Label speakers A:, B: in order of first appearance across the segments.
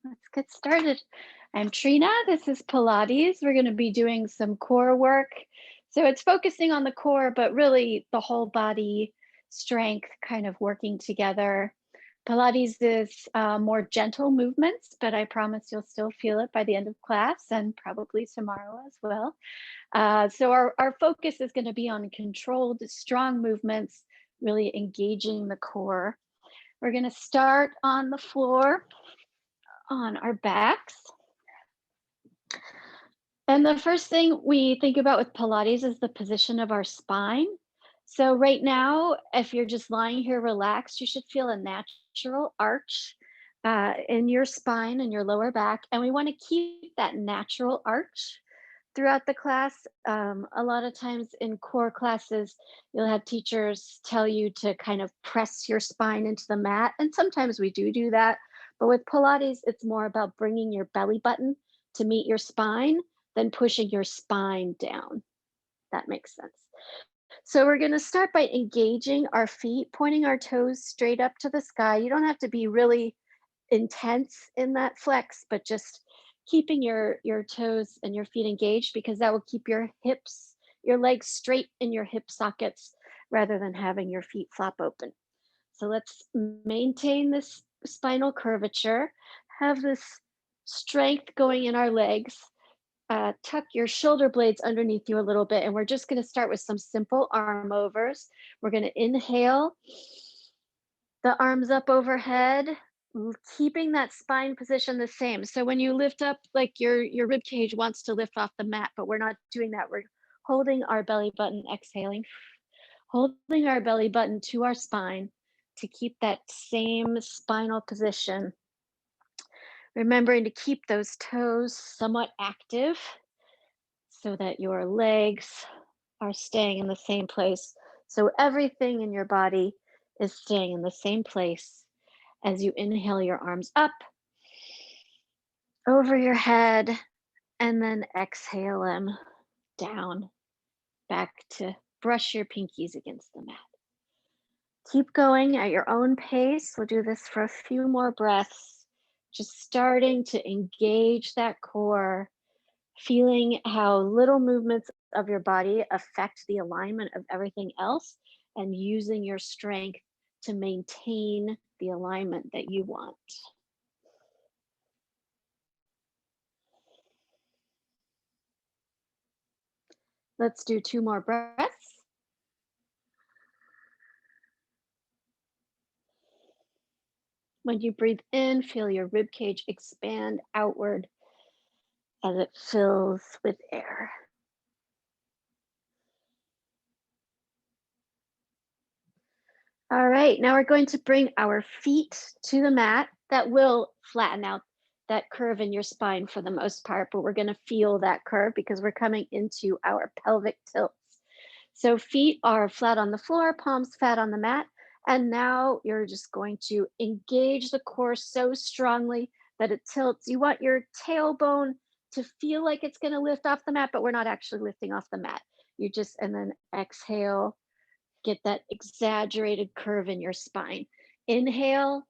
A: Let's get started. I'm Trina. This is Pilates. We're going to be doing some core work. So it's focusing on the core, but really the whole body strength kind of working together. Pilates is more gentle movements, but I promise you'll still feel it by the end of class and probably tomorrow as well. So our focus is going to be on controlled, strong movements, really engaging the core. We're going to start on the floor on our backs. And the first thing we think about with Pilates is the position of our spine. So right now, if you're just lying here relaxed, you should feel a natural arch in your spine and your lower back. And we want to keep that natural arch throughout the class. A lot of times in core classes, you'll have teachers tell you to kind of press your spine into the mat. And sometimes we do that. But with Pilates, it's more about bringing your belly button to meet your spine than pushing your spine down. That makes sense. So we're going to start by engaging our feet, pointing our toes straight up to the sky. You don't have to be really intense in that flex, but just keeping your toes and your feet engaged, because that will keep your hips, your legs straight in your hip sockets rather than having your feet flop open. So let's maintain this spinal curvature, have this strength going in our legs. Tuck your shoulder blades underneath you a little bit, and we're just going to start with some simple arm overs. We're going to inhale, the arms up overhead, keeping that spine position the same. So when you lift up, like your rib cage wants to lift off the mat, but we're not doing that. We're holding our belly button, exhaling, holding our belly button to our spine to keep that same spinal position. Remembering to keep those toes somewhat active so that your legs are staying in the same place. So everything in your body is staying in the same place as you inhale your arms up over your head, and then exhale them down back to brush your pinkies against the mat. Keep going at your own pace. We'll do this for a few more breaths, just starting to engage that core, feeling how little movements of your body affect the alignment of everything else, and using your strength to maintain the alignment that you want. Let's do 2 more breaths. When you breathe in, feel your rib cage expand outward as it fills with air. All right, now we're going to bring our feet to the mat. That will flatten out that curve in your spine for the most part, but we're going to feel that curve because we're coming into our pelvic tilts. So feet are flat on the floor, palms flat on the mat. And now you're just going to engage the core so strongly that it tilts. You want your tailbone to feel like it's going to lift off the mat, but we're not actually lifting off the mat. You just, and then exhale, get that exaggerated curve in your spine. Inhale.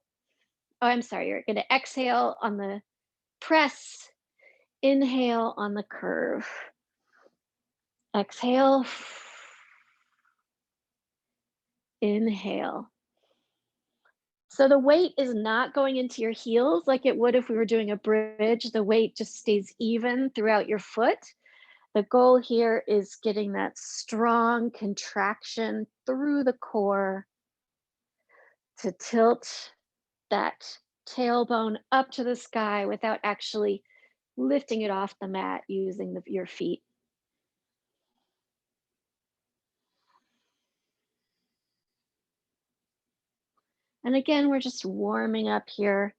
A: Oh, I'm sorry. You're going to exhale on the press. Inhale on the curve. Exhale. Inhale. So the weight is not going into your heels like it would if we were doing a bridge. The weight just stays even throughout your foot. The goal here is getting that strong contraction through the core to tilt that tailbone up to the sky without actually lifting it off the mat using your feet. And again, we're just warming up here,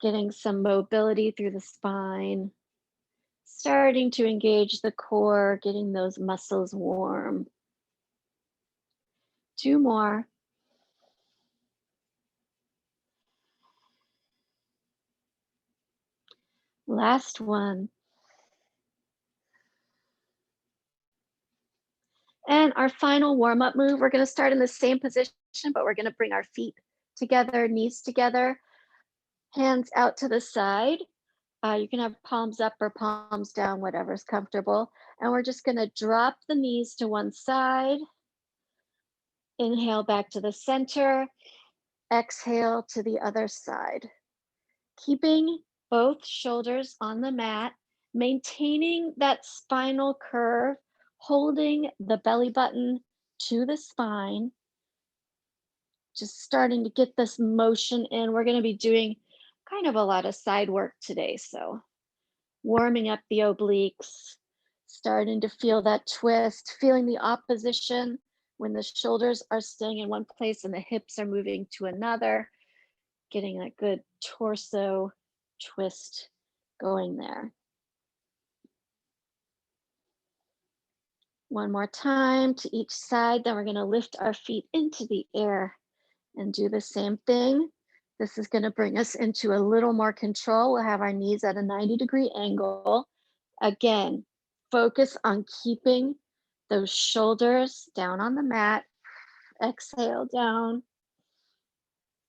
A: getting some mobility through the spine, starting to engage the core, getting those muscles warm. 2 more. Last one. And our final warm-up move, we're going to start in the same position, but we're going to bring our feet together, knees together, Hands out to the side. You can have palms up or palms down, whatever's comfortable. And we're just going to drop the knees to one side. Inhale back to the center. Exhale to the other side. Keeping both shoulders on the mat, maintaining that spinal curve, holding the belly button to the spine, just starting to get this motion in. We're going to be doing kind of a lot of side work today. So, warming up the obliques, starting to feel that twist, feeling the opposition when the shoulders are staying in one place and the hips are moving to another, getting a good torso twist going there. One more time to each side, then we're going to lift our feet into the air and do the same thing. This is going to bring us into a little more control. We'll have our knees at a 90-degree angle. Again, focus on keeping those shoulders down on the mat. Exhale down.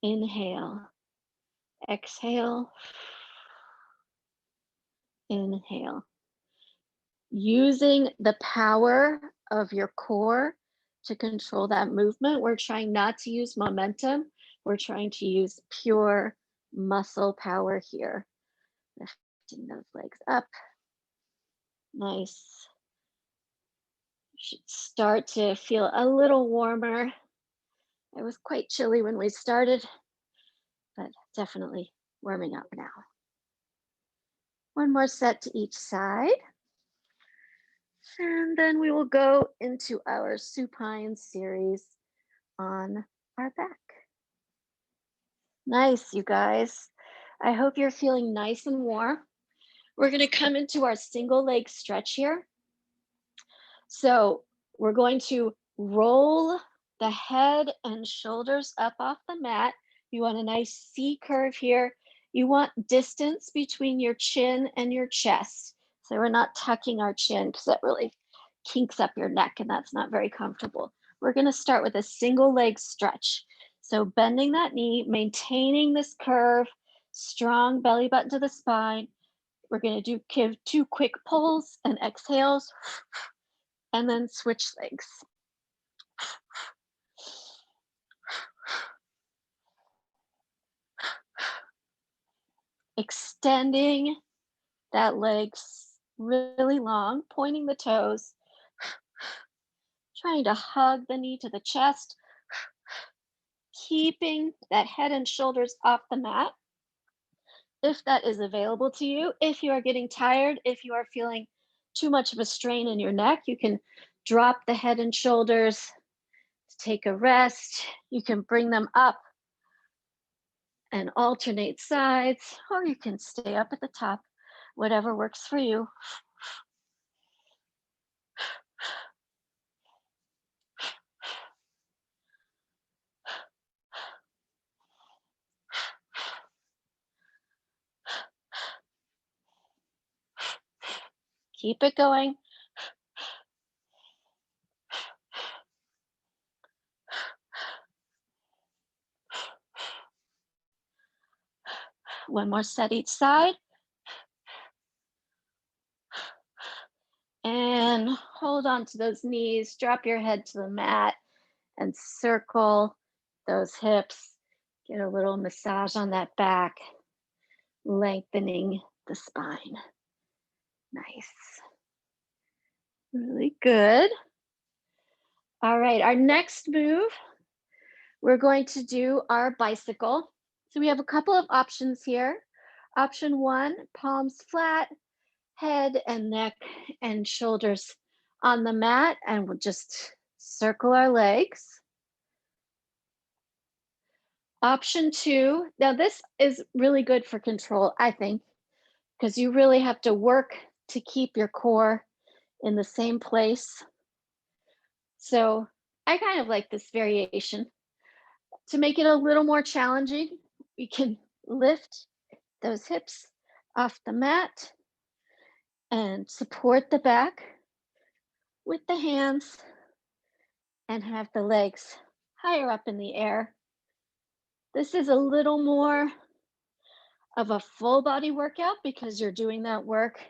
A: Inhale. Exhale. Inhale. Using the power of your core to control that movement. We're trying not to use momentum. We're trying to use pure muscle power here. Lifting those legs up. Nice. You should start to feel a little warmer. It was quite chilly when we started, but definitely warming up now. One more set to each side. And then we will go into our supine series on our back. Nice, you guys. I hope you're feeling nice and warm. We're going to come into our single leg stretch here. So we're going to roll the head and shoulders up off the mat. You want a nice C curve here. You want distance between your chin and your chest. So we're not tucking our chin because that really kinks up your neck and that's not very comfortable. We're going to start with a single leg stretch. So bending that knee, maintaining this curve, strong belly button to the spine. We're going to give 2 quick pulls and exhales and then switch legs. Extending that leg really long, pointing the toes, trying to hug the knee to the chest, keeping that head and shoulders off the mat. If that is available to you, if you are getting tired, if you are feeling too much of a strain in your neck, you can drop the head and shoulders, take a rest. You can bring them up and alternate sides, or you can stay up at the top, whatever works for you. Keep it going. One more set each side. And hold on to those knees, drop your head to the mat and circle those hips. Get a little massage on that back, lengthening the spine. Nice. Really good. All right, our next move, we're going to do our bicycle. So we have a couple of options here. Option 1, palms flat, head and neck and shoulders on the mat, and we'll just circle our legs. Option 2, now this is really good for control, I think, because you really have to work to keep your core in the same place. So I kind of like this variation. To make it a little more challenging, we can lift those hips off the mat and support the back with the hands and have the legs higher up in the air. This is a little more of a full body workout because you're doing that work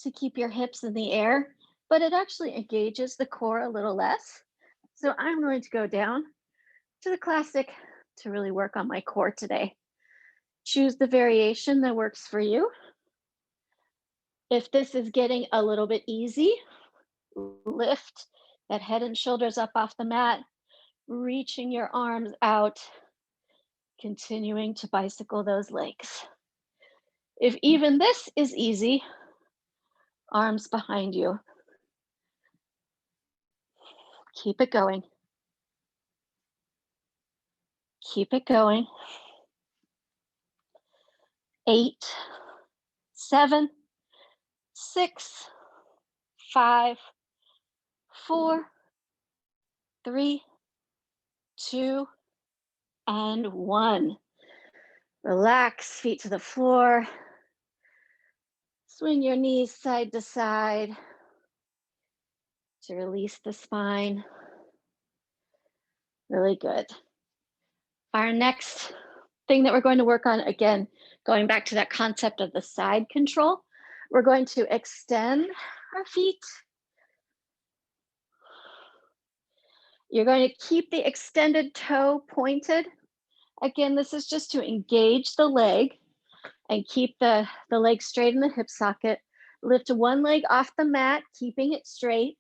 A: to keep your hips in the air, but it actually engages the core a little less. So I'm going to go down to the classic to really work on my core today. Choose the variation that works for you. If this is getting a little bit easy, lift that head and shoulders up off the mat, reaching your arms out, continuing to bicycle those legs. If even this is easy, arms behind you. Keep it going. Keep it going. 8, 7, 6, 5, 4, 3, 2, and 1. Relax, feet to the floor. Swing your knees side to side to release the spine. Really good. Our next thing that we're going to work on, again, going back to that concept of the side control, we're going to extend our feet. You're going to keep the extended toe pointed. Again, this is just to engage the leg and keep the leg straight in the hip socket. Lift one leg off the mat, keeping it straight.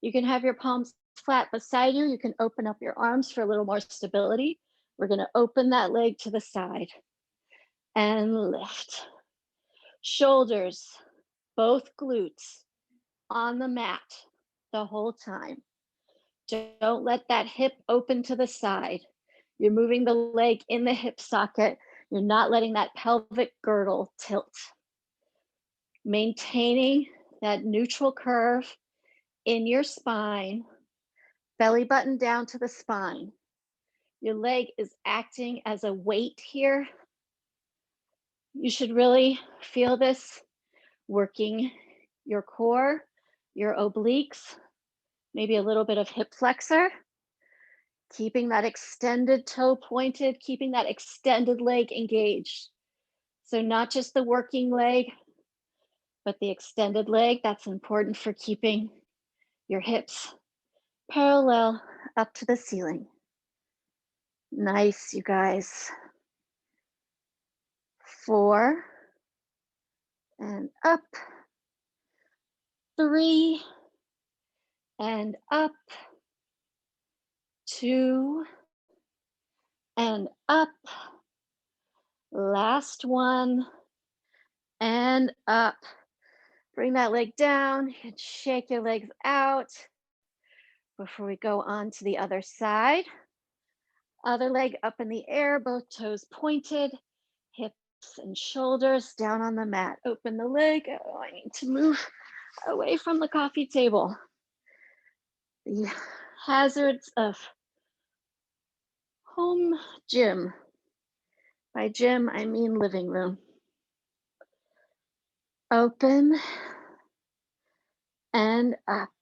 A: You can have your palms flat beside you. You can open up your arms for a little more stability. We're going to open that leg to the side and lift. Shoulders, both glutes on the mat the whole time. Don't let that hip open to the side. You're moving the leg in the hip socket. You're not letting that pelvic girdle tilt. Maintaining that neutral curve in your spine, belly button down to the spine. Your leg is acting as a weight here. You should really feel this working your core, your obliques, maybe a little bit of hip flexor, keeping that extended toe pointed, keeping that extended leg engaged. So not just the working leg, but the extended leg. That's important for keeping your hips parallel up to the ceiling. Nice, you guys. 4, and up. 3, and up. 2, and up. Last one, and up. Bring that leg down and shake your legs out before we go on to the other side. Other leg up in the air, both toes pointed, hips and shoulders down on the mat. Open the leg. Oh, I need to move away from the coffee table. The hazards of home gym. By gym, I mean living room. Open and up.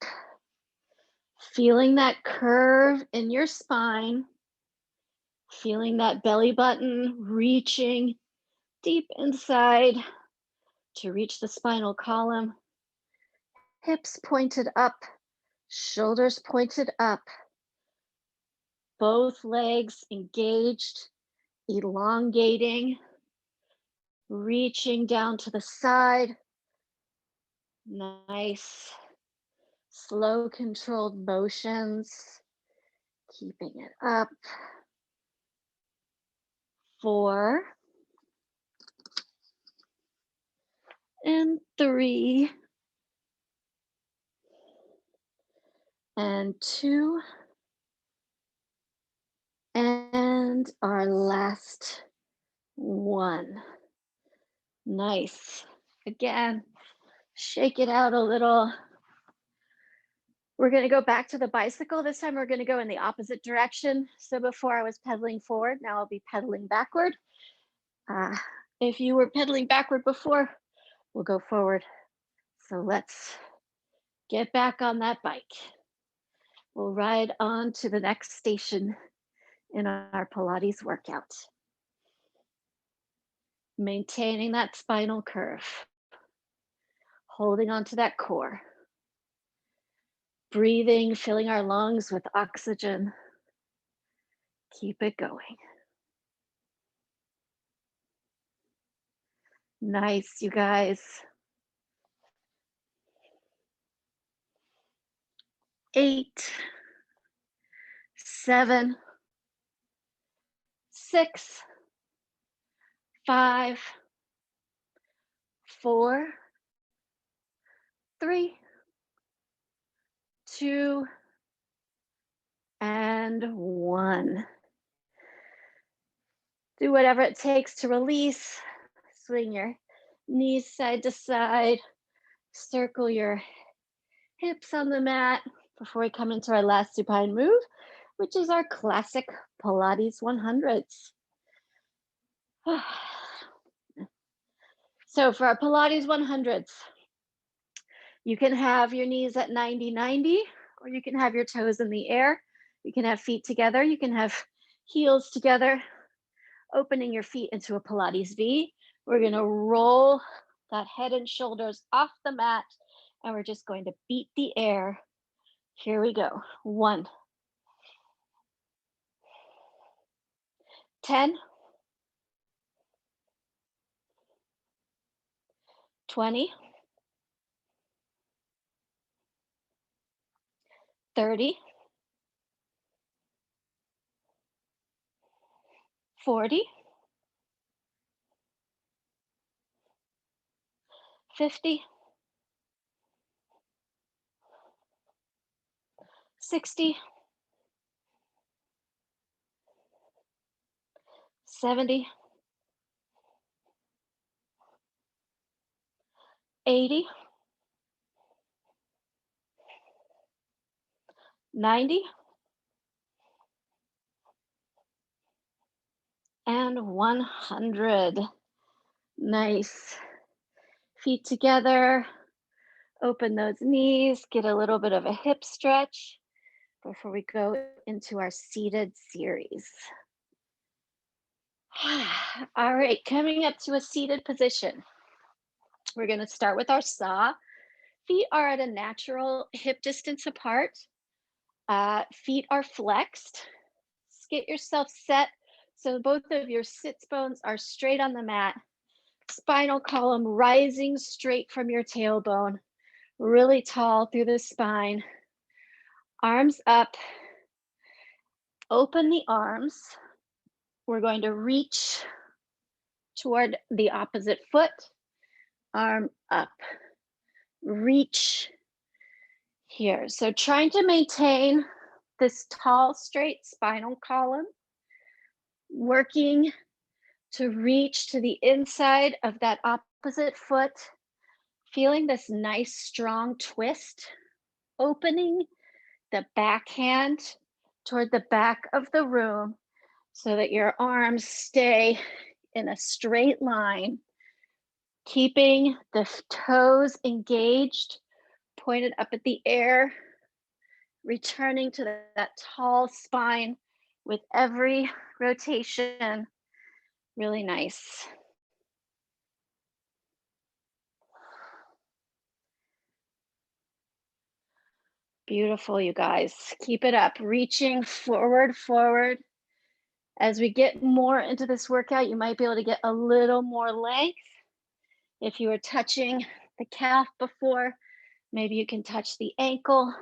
A: Feeling that curve in your spine. Feeling that belly button reaching deep inside to reach the spinal column. Hips pointed up, shoulders pointed up. Both legs engaged, elongating, reaching down to the side. Nice, slow, controlled motions, keeping it up. 4, and 3, and 2, and our last one. Nice. Again, shake it out a little. We're going to go back to the bicycle. This time we're going to go in the opposite direction. So before I was pedaling forward, now I'll be pedaling backward. If you were pedaling backward before, we'll go forward. So let's get back on that bike. We'll ride on to the next station in our Pilates workout. Maintaining that spinal curve, holding on to that core, breathing, filling our lungs with oxygen. Keep it going. Nice, you guys. 8, 7, 6, 5, 4, 3, 2, and 1. Do whatever it takes to release. Swing your knees side to side. Circle your hips on the mat before we come into our last supine move, which is our classic Pilates 100s. So for our Pilates 100s, you can have your knees at 90-90, or you can have your toes in the air. You can have feet together. You can have heels together, opening your feet into a Pilates V. We're going to roll that head and shoulders off the mat, and we're just going to beat the air. Here we go. 1, 10, 20, 30, 40, 50, 60, 70, 80, 90, and 100. Nice. Feet together. Open those knees. Get a little bit of a hip stretch before we go into our seated series. All right, coming up to a seated position. We're going to start with our saw. Feet are at a natural hip distance apart. Feet are flexed. Get yourself set so both of your sits bones are straight on the mat. Spinal column rising straight from your tailbone, really tall through the spine. Arms up. Open the arms. We're going to reach toward the opposite foot. Arm up. Reach here. So trying to maintain this tall, straight spinal column, working to reach to the inside of that opposite foot, feeling this nice, strong twist, opening the backhand toward the back of the room so that your arms stay in a straight line, keeping the toes engaged, pointed up at the air, returning to that tall spine with every rotation. Really nice. Beautiful, you guys. Keep it up. Reaching forward, forward. As we get more into this workout, you might be able to get a little more length. If you were touching the calf before, maybe you can touch the ankle.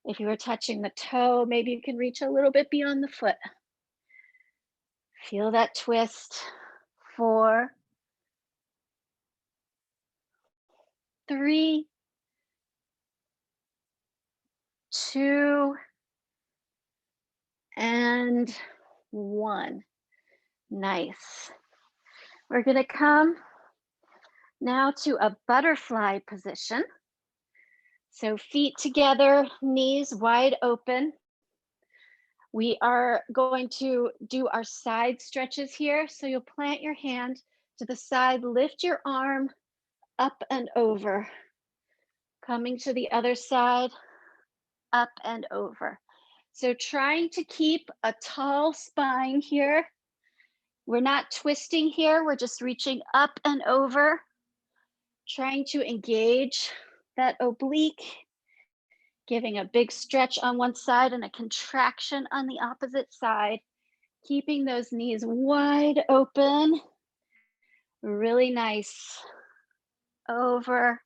A: If you were touching the toe, maybe you can reach a little bit beyond the foot. Feel that twist. 4, 3, 2, and 1. Nice. We're going to come now to a butterfly position. So feet together, knees wide open. We are going to do our side stretches here. So you'll plant your hand to the side, lift your arm up and over. Coming to the other side, up and over. So trying to keep a tall spine here, We're not twisting here, we're just reaching up and over, trying to engage that oblique, giving a big stretch on one side and a contraction on the opposite side, keeping those knees wide open, really nice. Over.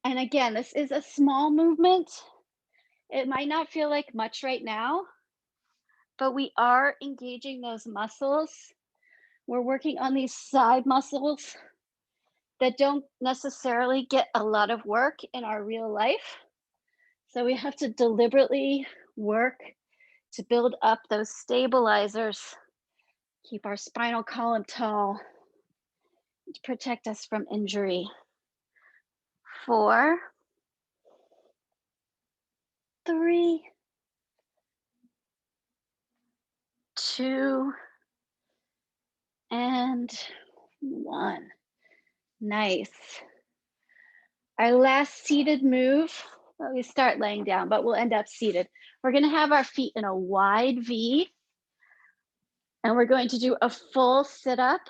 A: And again, this is a small movement. It might not feel like much right now, but we are engaging those muscles. We're working on these side muscles that don't necessarily get a lot of work in our real life. So we have to deliberately work to build up those stabilizers, keep our spinal column tall, to protect us from injury. 4, 3, 2, and 1. Nice. Our last seated move, well, we start laying down, but we'll end up seated. We're going to have our feet in a wide V, and we're going to do a full sit-up.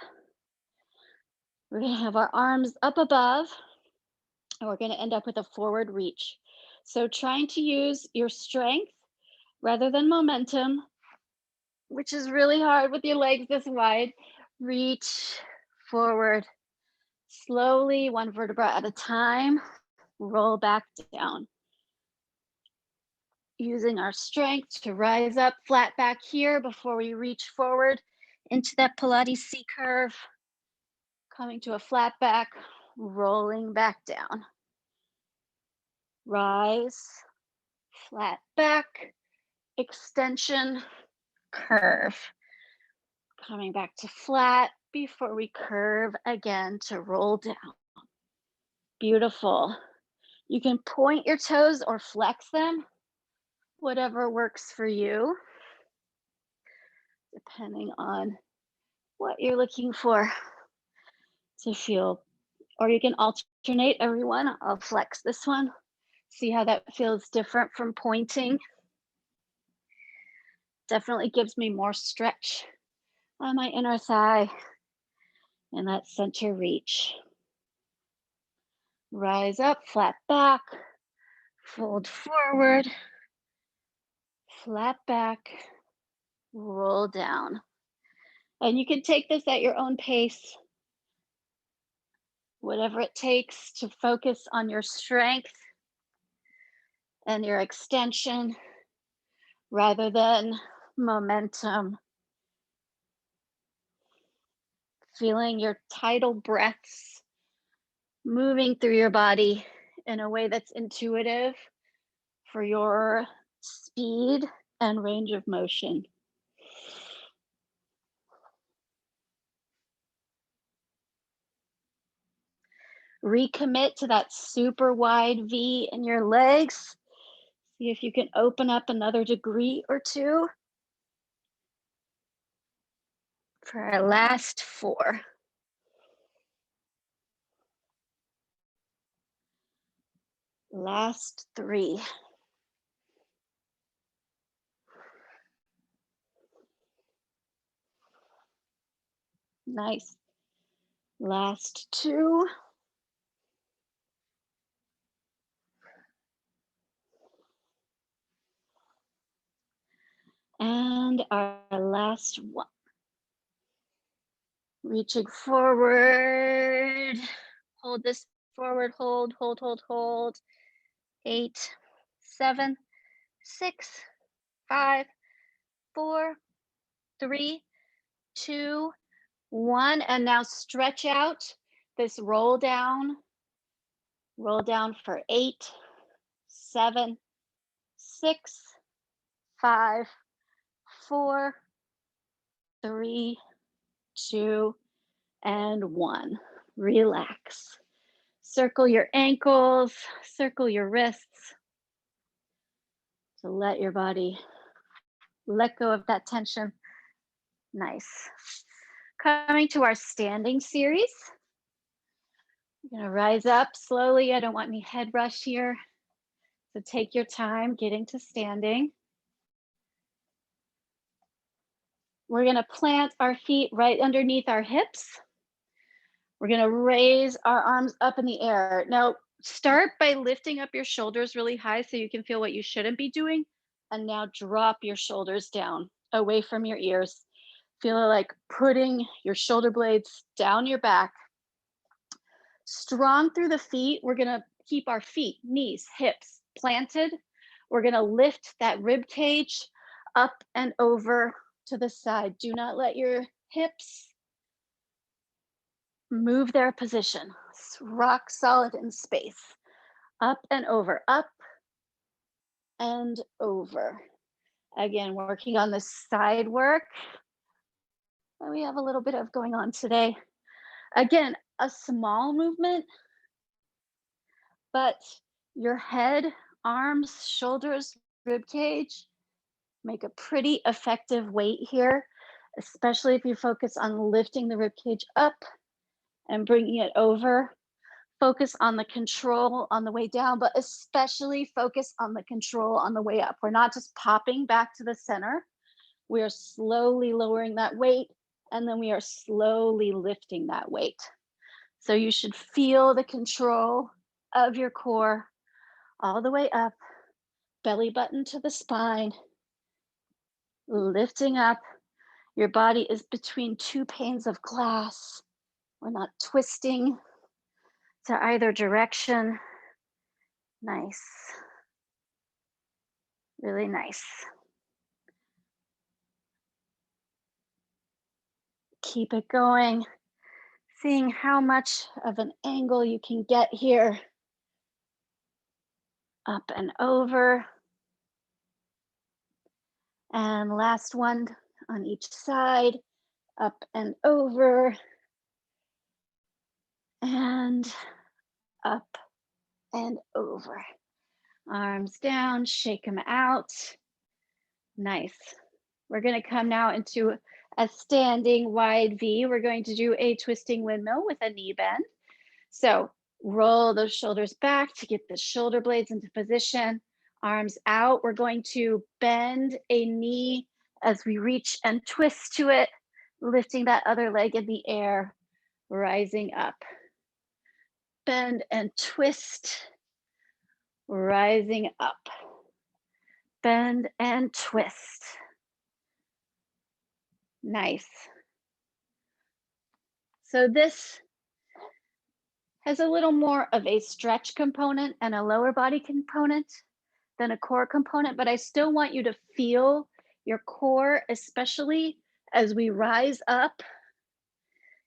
A: We're going to have our arms up above, and we're going to end up with a forward reach. So trying to use your strength rather than momentum, which is really hard with your legs this wide. Reach forward slowly, one vertebra at a time, roll back down. Using our strength to rise up flat back here before we reach forward into that Pilates C curve. Coming to a flat back, rolling back down. Rise, flat back, extension, curve. Coming back to flat before we curve again to roll down. Beautiful. You can point your toes or flex them, whatever works for you, depending on what you're looking for to feel. Or you can alternate everyone. I'll flex this one. See how that feels different from pointing. Definitely gives me more stretch on my inner thigh and that center reach. Rise up, flat back, fold forward, flat back, roll down. And you can take this at your own pace, whatever it takes to focus on your strength and your extension rather than momentum. Feeling your tidal breaths moving through your body in a way that's intuitive for your speed and range of motion. Recommit to that super wide V in your legs. See if you can open up another degree or two. For our last 4. Last 3. Nice. Last 2. And our last 1. Reaching forward. Hold this forward, hold, hold, hold, hold. 8, 7, 6, 5, 4, 3, 2, 1. And now stretch out this roll down for 8, 7, 6, 5, 4, 3, 2, and 1. Relax. Circle your ankles, circle your wrists to let your body let go of that tension. Nice. Coming to our standing series. You're gonna rise up slowly. I don't want any head rush here. So take your time getting to standing. We're gonna plant our feet right underneath our hips. We're gonna raise our arms up in the air. Now, start by lifting up your shoulders really high so you can feel what you shouldn't be doing. And now drop your shoulders down away from your ears. Feel like putting your shoulder blades down your back. Strong through the feet. We're gonna keep our feet, knees, hips planted. We're gonna lift that rib cage up and over to the side. Do not let your hips move their position. Rock solid in space. Up and over, up and over. Again, working on the side work that we have a little bit of going on today. Again, a small movement, but your head, arms, shoulders, rib cage make a pretty effective weight here, especially if you focus on lifting the rib cage up and bringing it over. Focus on the control on the way down, but especially focus on the control on the way up. We're not just popping back to the center. We are slowly lowering that weight, and then we are slowly lifting that weight. So you should feel the control of your core all the way up, belly button to the spine, lifting up. Your body is between two panes of glass. We're not twisting to either direction. Nice. Really nice. Keep it going. Seeing how much of an angle you can get here. Up and over. And last one on each side. Up and over. And up and over. Arms down, shake them out. Nice. We're going to come now into a standing wide V. We're going to do a twisting windmill with a knee bend. So roll those shoulders back to get the shoulder blades into position. Arms out. We're going to bend a knee as we reach and twist to it, lifting that other leg in the air, rising up. Bend and twist, rising up. Bend and twist. Nice. So this has a little more of a stretch component and a lower body component than a core component, but I still want you to feel your core, especially as we rise up.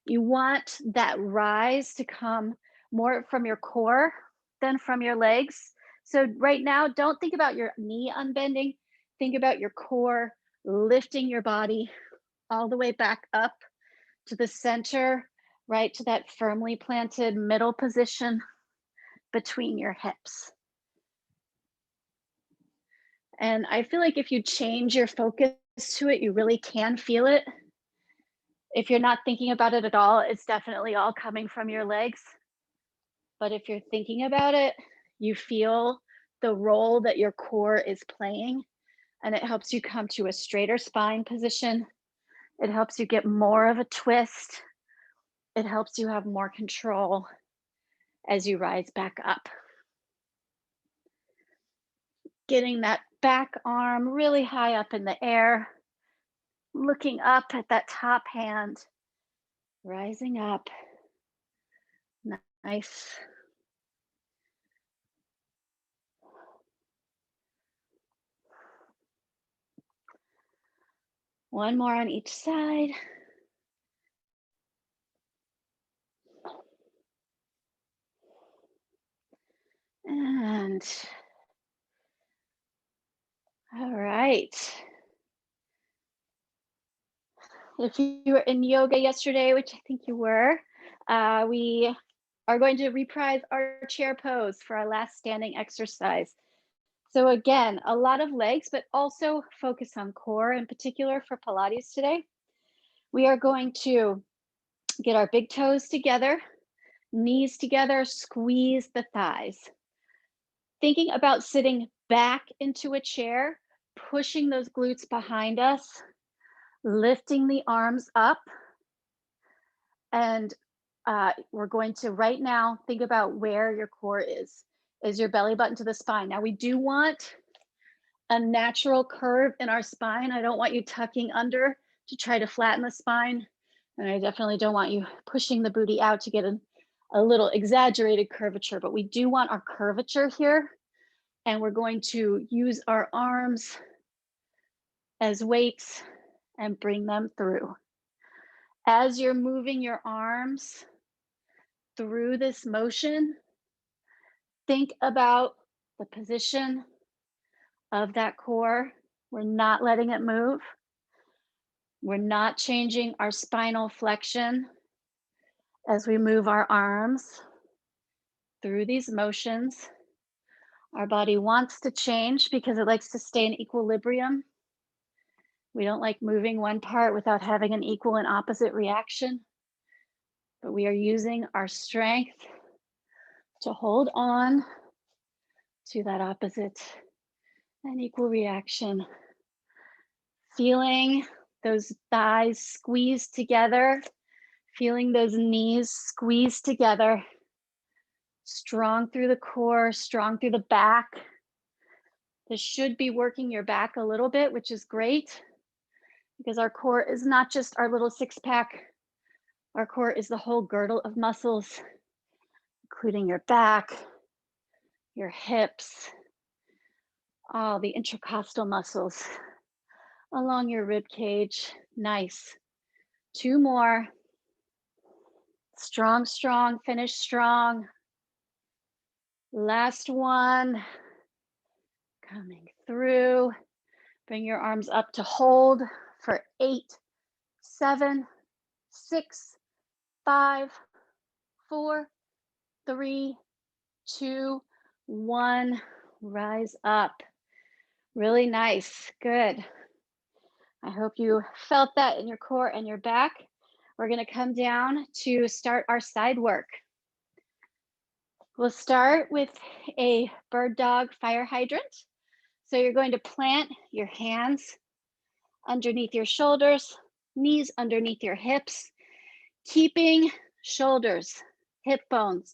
A: You want that rise to come more from your core than from your legs. So right now, don't think about your knee unbending. Think about your core lifting your body all the way back up to the center, right to that firmly planted middle position between your hips. And I feel like if you change your focus to it, you really can feel it. If you're not thinking about it at all, it's definitely all coming from your legs. But if you're thinking about it, you feel the role that your core is playing, and it helps you come to a straighter spine position. It helps you get more of a twist. It helps you have more control as you rise back up. Getting that back arm really high up in the air, looking up at that top hand, rising up. Nice. One more on each side. And all right. If you were in yoga yesterday, which I think you were, we are going to reprise our chair pose for our last standing exercise. So again, a lot of legs, but also focus on core in particular for Pilates today. We are going to get our big toes together, knees together, squeeze the thighs. Thinking about sitting back into a chair, pushing those glutes behind us, lifting the arms up. And we're going to right now think about where your core is. Is your belly button to the spine? Now, we do want a natural curve in our spine. I don't want you tucking under to try to flatten the spine. And I definitely don't want you pushing the booty out to get a little exaggerated curvature, but we do want our curvature here. And we're going to use our arms as weights and bring them through. As you're moving your arms through this motion, think about the position of that core. We're not letting it move. We're not changing our spinal flexion as we move our arms through these motions. Our body wants to change because it likes to stay in equilibrium. We don't like moving one part without having an equal and opposite reaction. But we are using our strength to hold on to that opposite and equal reaction. Feeling those thighs squeeze together, feeling those knees squeeze together. Strong through the core, strong through the back. This should be working your back a little bit, which is great because our core is not just our little six pack. Our core is the whole girdle of muscles, including your back, your hips, all the intercostal muscles along your rib cage. Nice. 2 more. Strong, strong, finish strong. Last one. Coming through. Bring your arms up to hold for 8, 7, 6, 5, 4, 3, 2, 1. Rise up. Really nice. Good. I hope you felt that in your core and your back. We're going to come down to start our side work. We'll start with a bird dog fire hydrant. So you're going to plant your hands underneath your shoulders, knees underneath your hips, keeping shoulders, hip bones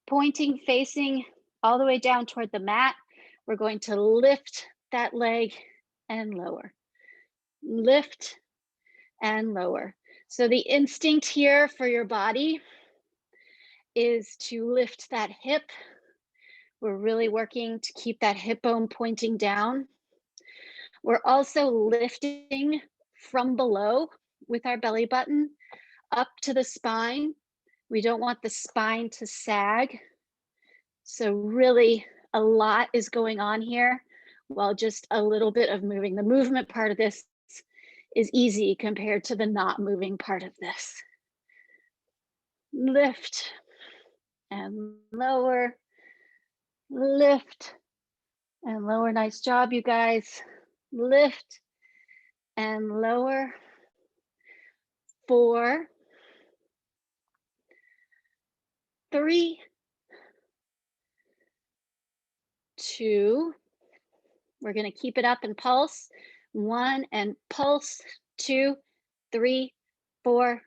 A: pointing, facing all the way down toward the mat. We're going to lift that leg and lower. Lift and lower. So the instinct here for your body is to lift that hip. We're really working to keep that hip bone pointing down. We're also lifting from below with our belly button up to the spine. We don't want the spine to sag. So really a lot is going on here while just a little bit of moving. The movement part of this is easy compared to the not moving part of this. Lift and lower, lift and lower. Nice job, you guys. Lift and lower. 4, 3, 2. We're going to keep it up and pulse. 1 and pulse. 2, 3, 4,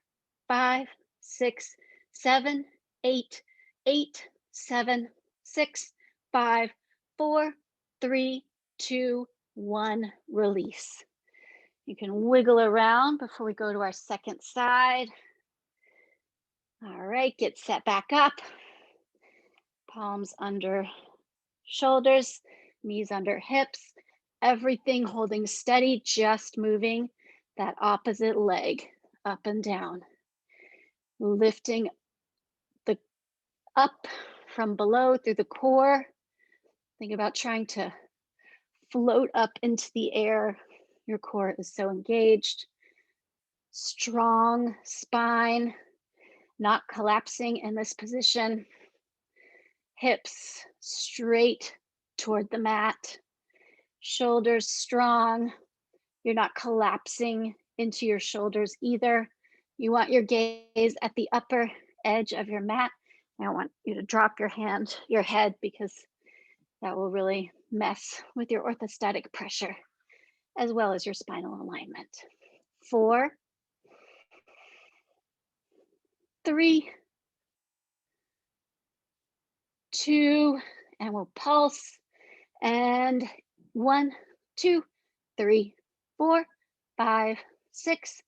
A: 5, 6, 7, 8, 8, 7, 6, 5, 4, 3, 2, 1. Release. You can wiggle around before we go to our second side. All right, get set back up. Palms under shoulders, knees under hips, everything holding steady, just moving that opposite leg up and down. Lifting the up from below through the core. Think about trying to float up into the air. Your core is so engaged. Strong spine, not collapsing in this position. Hips straight toward the mat. Shoulders strong. You're not collapsing into your shoulders either. You want your gaze at the upper edge of your mat. I don't want you to drop your head, because that will really mess with your orthostatic pressure as well as your spinal alignment. 4, 3, 2, and we'll pulse. And 1, 2, 3, 4, 5, 6,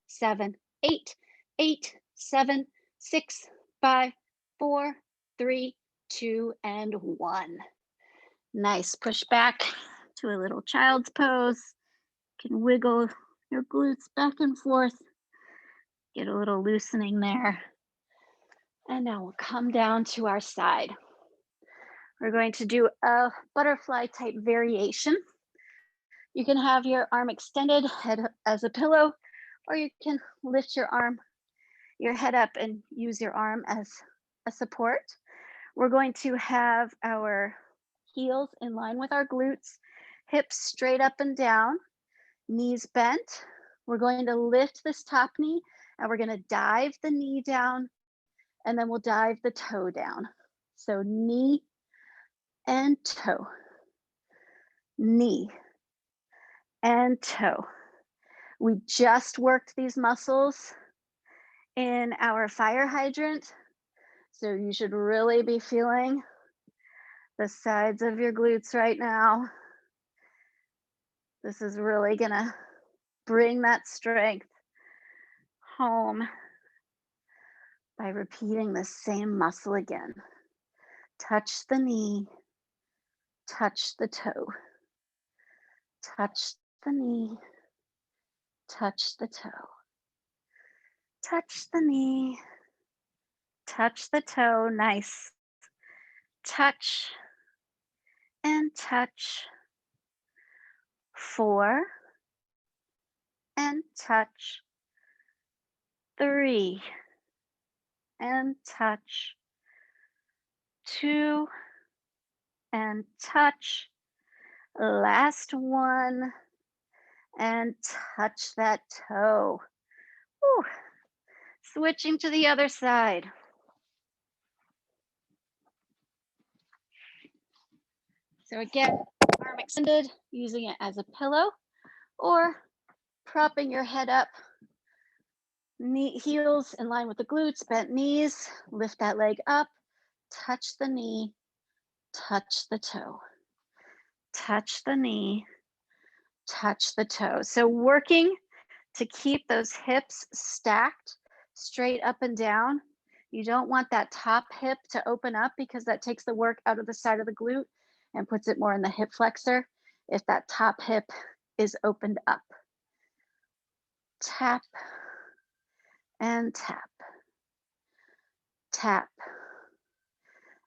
A: 7, 8, 8, 7, 6, 5, 4, 3, 2, and 1. Nice. Push back to a little child's pose. You can wiggle your glutes back and forth. Get a little loosening there. And now we'll come down to our side. We're going to do a butterfly type variation. You can have your arm extended, head as a pillow, or you can lift your head up and use your arm as a support. We're going to have our heels in line with our glutes, hips straight up and down, knees bent. We're going to lift this top knee and we're going to dive the knee down, and then we'll dive the toe down. So knee and toe, knee and toe. We just worked these muscles in our fire hydrant, so you should really be feeling the sides of your glutes right now. This is really gonna bring that strength home by repeating the same muscle again. Touch the knee, touch the toe, touch the knee, touch the toe, touch the knee, touch the toe. Nice. Touch and touch. 4 and touch. 3 and touch. 2 and touch. Last one and touch that toe. Whew. Switching to the other side. So again, arm extended, using it as a pillow, or propping your head up, heels in line with the glutes, bent knees, lift that leg up, touch the knee, touch the toe, touch the knee, touch the toe. So working to keep those hips stacked straight up and down. You don't want that top hip to open up because that takes the work out of the side of the glute and puts it more in the hip flexor if that top hip is opened up. Tap and tap, tap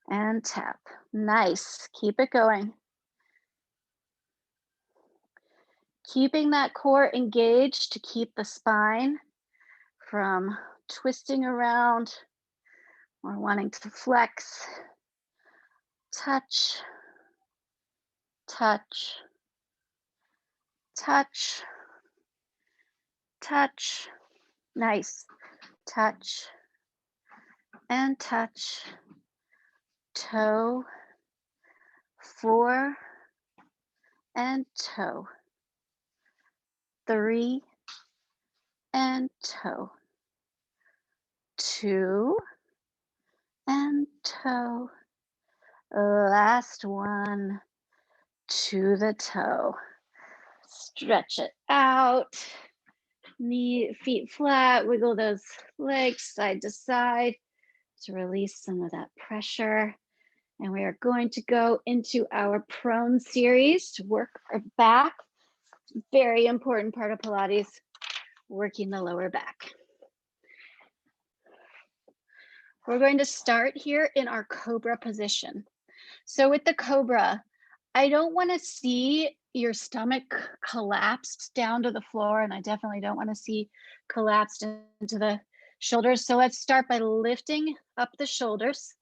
A: and tap. Nice. Keep it going. Keeping that core engaged to keep the spine from twisting around or wanting to flex. Touch, touch, touch, touch. Nice. Touch and touch. Toe, 4 and toe. 3 and toe. 2 and toe. Last one, to the toe. Stretch it out. Feet flat, wiggle those legs side to side to release some of that pressure. And we are going to go into our prone series to work our back. Very important part of Pilates, working the lower back. We're going to start here in our cobra position. So with the cobra, I don't want to see your stomach collapsed down to the floor, and I definitely don't want to see collapsed into the shoulders. So let's start by lifting up the shoulders,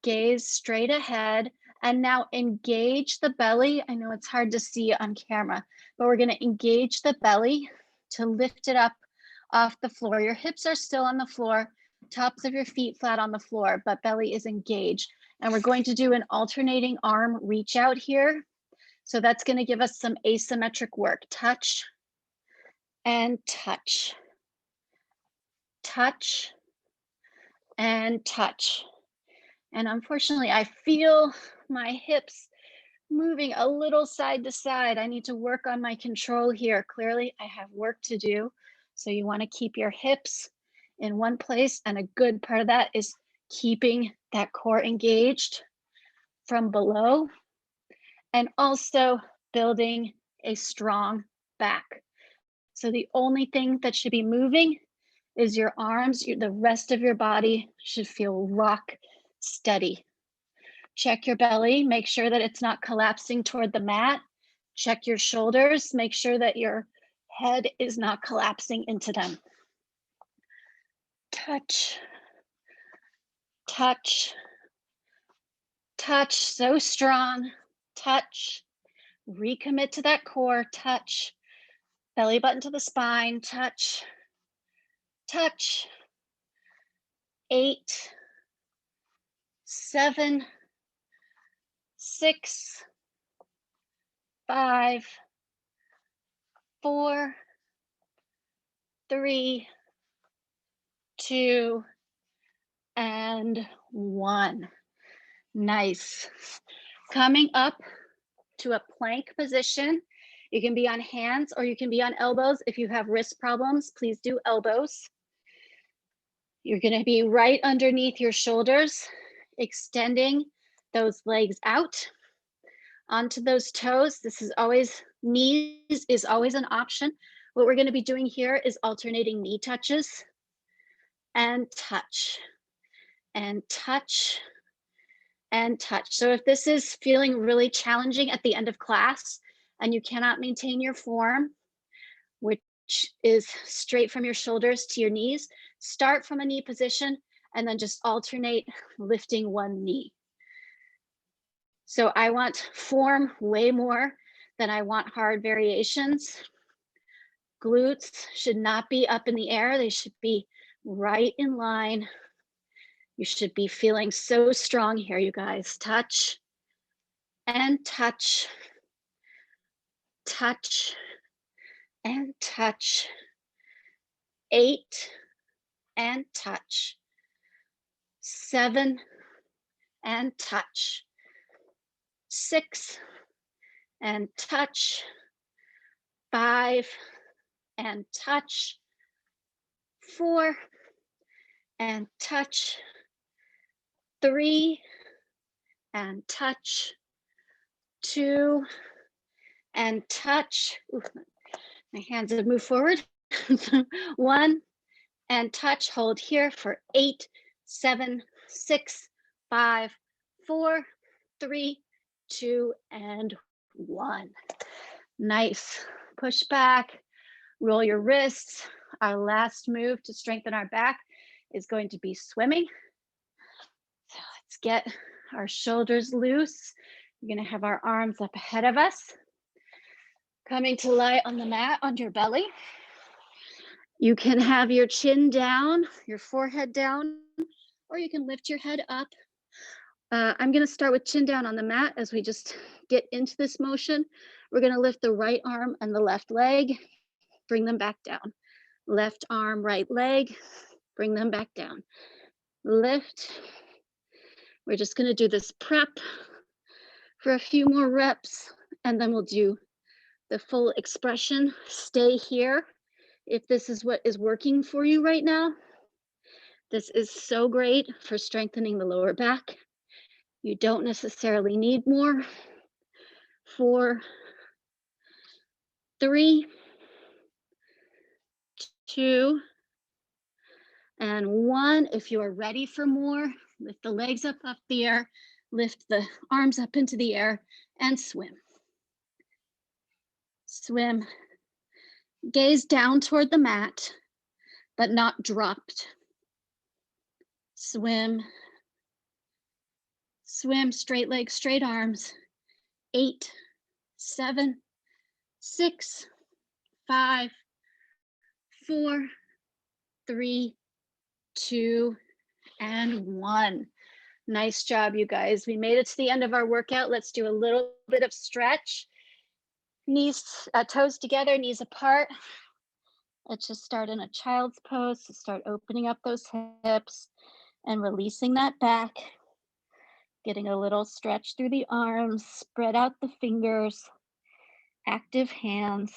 A: gaze straight ahead, and now engage the belly. I know it's hard to see on camera, but we're going to engage the belly to lift it up off the floor. Your hips are still on the floor, tops of your feet flat on the floor, but belly is engaged. And we're going to do an alternating arm reach out here. So that's going to give us some asymmetric work. Touch and touch, touch, and touch. And unfortunately, I feel my hips moving a little side to side. I need to work on my control here. Clearly, I have work to do. So you want to keep your hips in one place. And a good part of that is keeping that core engaged from below and also building a strong back. So the only thing that should be moving is your arms. The rest of your body should feel rock steady. Check your belly, make sure that it's not collapsing toward the mat. Check your shoulders, make sure that your head is not collapsing into them. Touch, touch, touch, so strong. Touch, recommit to that core, touch. Belly button to the spine, touch, touch. 8, 7, 6, 5, 4, 3, 2, and 1. Nice. Coming up to a plank position. You can be on hands or you can be on elbows. If you have wrist problems, please do elbows. You're going to be right underneath your shoulders, extending those legs out onto those toes. This is always, knees is always an option. What we're going to be doing here is alternating knee touches and touch and touch and touch. So if this is feeling really challenging at the end of class and you cannot maintain your form, which is straight from your shoulders to your knees, start from a knee position and then just alternate lifting one knee. So I want form way more than I want hard variations. Glutes should not be up in the air. They should be right in line. You should be feeling so strong here, you guys. Touch and touch, touch and touch. 8 and touch. 7 and touch. 6 and touch. 5 and touch. 4 and touch. 3 and touch. 2 and touch. Ooh, my hands have moved forward. 1 and touch. Hold here for 8, 7, 6, 5, 4, 3, 2, and 1. Nice. Push back, roll your wrists. Our last move to strengthen our back is going to be swimming. So let's get our shoulders loose. We're going to have our arms up ahead of us. Coming to lie on the mat on your belly. You can have your chin down, your forehead down, or you can lift your head up. I'm going to start with chin down on the mat as we just get into this motion. We're going to lift the right arm and the left leg, bring them back down. Left arm, right leg, bring them back down. Lift. We're just going to do this prep for a few more reps, and then we'll do the full expression. Stay here if this is what is working for you right now. This is so great for strengthening the lower back. You don't necessarily need more. 4, 3, 2, and 1. If you are ready for more, lift the legs up the air, lift the arms up into the air, and swim. Swim. Gaze down toward the mat, but not dropped. Swim. Swim, straight legs, straight arms. 8, 7, 6, 5, 4, 3, 2, and 1. Nice job, you guys. We made it to the end of our workout. Let's do a little bit of stretch. Knees, toes together, knees apart. Let's just start in a child's pose to start opening up those hips and releasing that back, getting a little stretch through the arms, spread out the fingers, active hands,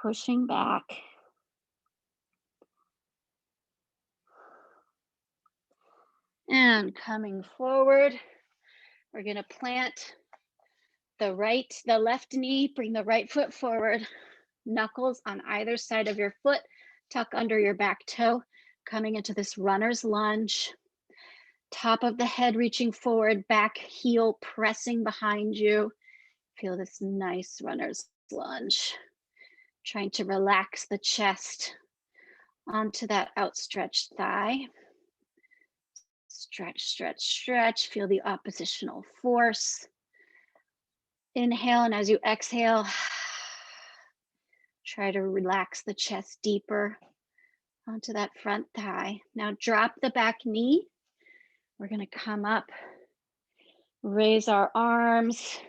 A: pushing back. And coming forward, we're gonna plant the left knee, bring the right foot forward, knuckles on either side of your foot, tuck under your back toe, coming into this runner's lunge. Top of the head reaching forward, back heel pressing behind you. Feel this nice runner's lunge. Trying to relax the chest onto that outstretched thigh. Stretch, stretch, stretch. Feel the oppositional force. Inhale, and as you exhale, try to relax the chest deeper onto that front thigh. Now drop the back knee. We're going to come up, raise our arms,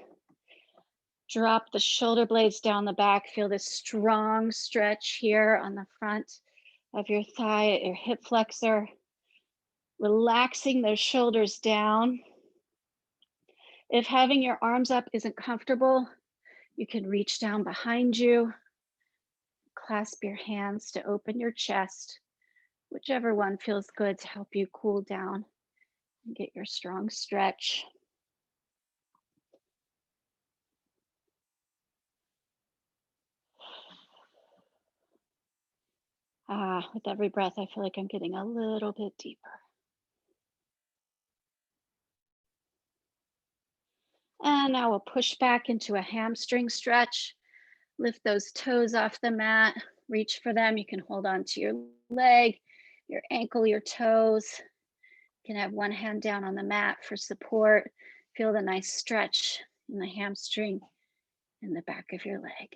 A: drop the shoulder blades down the back. Feel this strong stretch here on the front of your thigh, your hip flexor. Relaxing those shoulders down. If having your arms up isn't comfortable, you can reach down behind you, clasp your hands to open your chest, whichever one feels good to help you cool down and get your strong stretch. With every breath, I feel like I'm getting a little bit deeper. And now we'll push back into a hamstring stretch. Lift those toes off the mat, reach for them. You can hold on to your leg, your ankle, your toes. You can have one hand down on the mat for support. Feel the nice stretch in the hamstring in the back of your leg.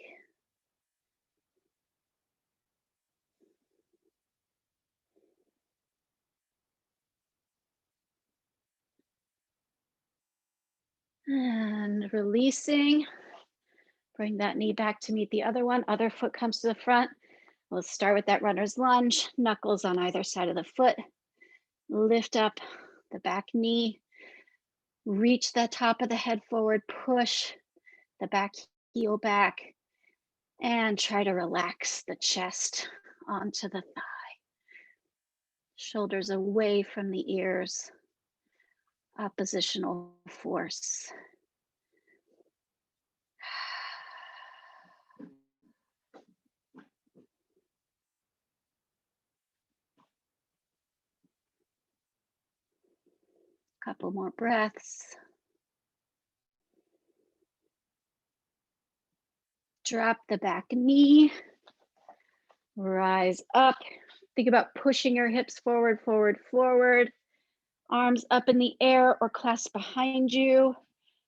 A: And releasing. Bring that knee back to meet the other one. Other foot comes to the front. We'll start with that runner's lunge, knuckles on either side of the foot. Lift up the back knee. Reach the top of the head forward, push the back heel back, and try to relax the chest onto the thigh. Shoulders away from the ears. Oppositional force. Couple more breaths. Drop the back knee. Rise up. Think about pushing your hips forward, forward, forward. Arms up in the air or clasped behind you.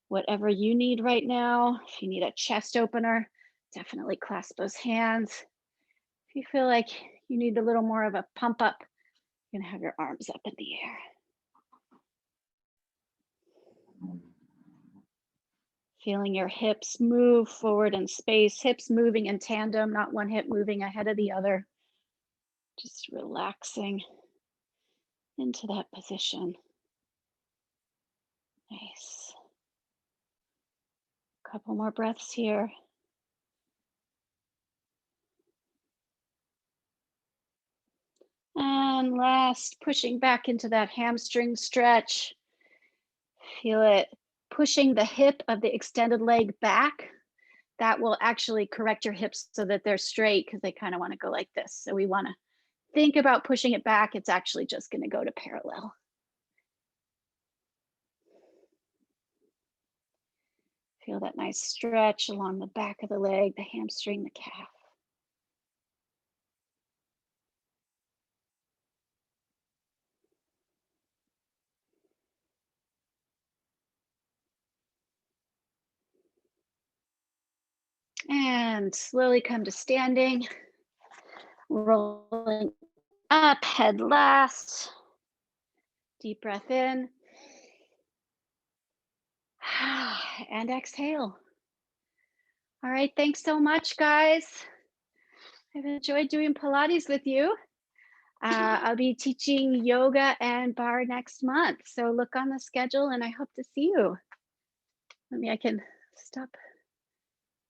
A: Whatever you need right now. If you need a chest opener, definitely clasp those hands. If you feel like you need a little more of a pump up, you're gonna have your arms up in the air. Feeling your hips move forward in space, hips moving in tandem, not one hip moving ahead of the other. Just relaxing into that position. Nice. Couple more breaths here. And last, pushing back into that hamstring stretch. Feel it pushing the hip of the extended leg back. That will actually correct your hips so that they're straight because they kind of want to go like this. So we want to think about pushing it back. It's actually just going to go to parallel. Feel that nice stretch along the back of the leg, the hamstring, the calf. And slowly come to standing, rolling up, head last. Deep breath in. And exhale. All right, thanks so much, guys. I've enjoyed doing Pilates with you. I'll be teaching yoga and bar next month. So look on the schedule and I hope to see you. I can stop